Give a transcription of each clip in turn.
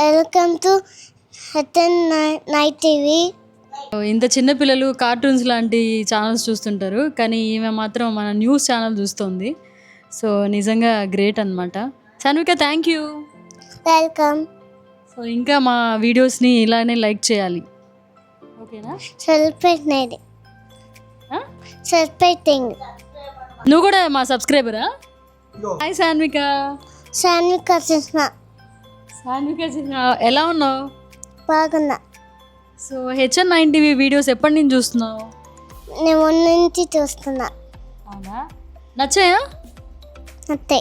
Welcome to హెటన్ night TV. ఇంత చిన్న పిల్లలు కార్టూన్స్ లాంటి ఛానల్స్ చూస్తుంటారు, కానీ ఈమె మాత్రం మన న్యూస్ ఛానల్ చూస్తుంది. సో నిజంగా గ్రేట్ అనమాట. సన్విక, థ్యాంక్ యూ. వెల్కమ్. సో ఇంకా మా వీడియోస్ని ఇలానే లైక్ చేయాలి, ఓకేనా? సరిపెట్టినది సరిపెట్టింది. నువ్వు కూడా మా సబ్స్క్రైబరా? హాయ్ సాన్విక. సాన్విక కృష్ణ. సాన్విక చిన్న, ఎలా ఉన్నావు? బాగున్నా. సో HN9 TV వీడియోస్ ఎప్పటి నుంచి చూస్తున్నావు? నేను మొన్న నుంచి చూస్తున్నా. అవునా, నచ్చాయా? అంతే.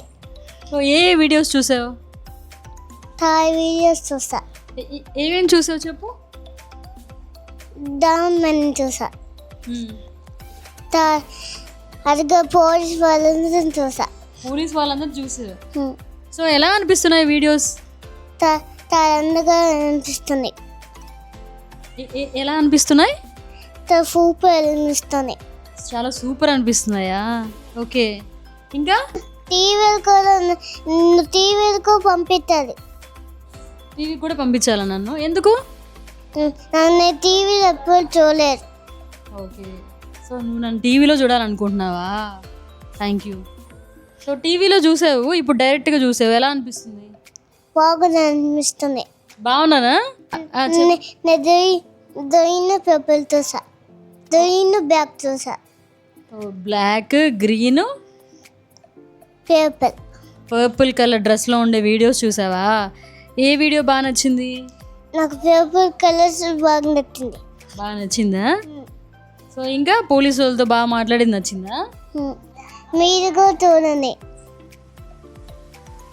సో ఏ వీడియోస్ చూసావు? థాయ్ వీడియోస్ చూసా. ఏమేమి చూసావు చెప్పు. డామని చూసా. అదిగా పోలీస్ వాళ్ళని చూసా. పోలీస్ వాళ్ళందరూ చూసారు. సో ఎలా అనిపిస్తున్నాయి వీడియోస్? అందగా అనిపిస్తుంది. ఎలా అనిపిస్తున్నాయి? సూపర్ అనిపిస్తుంది. చాలా సూపర్ అనిపిస్తున్నాయా? ఓకే. ఇంకా టీవీలకు పంపిస్తుంది. టీవీ కూడా పంపించాలా నన్ను? ఎందుకు? నన్ను టీవీలో ఎప్పుడు చూడలేదు. ఓకే. సో నువ్వు నన్ను టీవీలో చూడాలనుకుంటున్నావా? Thank you. సో టీవీలో చూసావు, ఇప్పుడు డైరెక్ట్గా చూసావు, ఎలా అనిపిస్తుంది? బాగుంది అనిపిస్తుంది. బాగున్నానా? దొయిన పేపర్ చూసా. దొయిన బ్యాగ్ చూసా. Black, green, paper, purple colour డ్రెస్లో ఉండే వీడియోస్ చూసావా? ఏ వీడియో బాగా నచ్చింది? నాకు పేపర్ కలర్స్ బాగా నచ్చింది. బాగా నచ్చిందా? సో ఇంకా పోలీసు వాళ్ళతో బాగా మాట్లాడింది నచ్చిందా? మీరు కూడా చూడండి.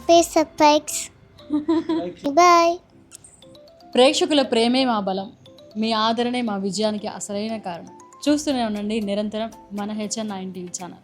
Please subscribe. బాయ్. ప్రేక్షకుల ప్రేమే మా బలం, మీ ఆదరణే మా విజయానికి అసలైన కారణం. చూస్తూనే ఉండండి నిరంతరం మన HN9 TV ఛానల్.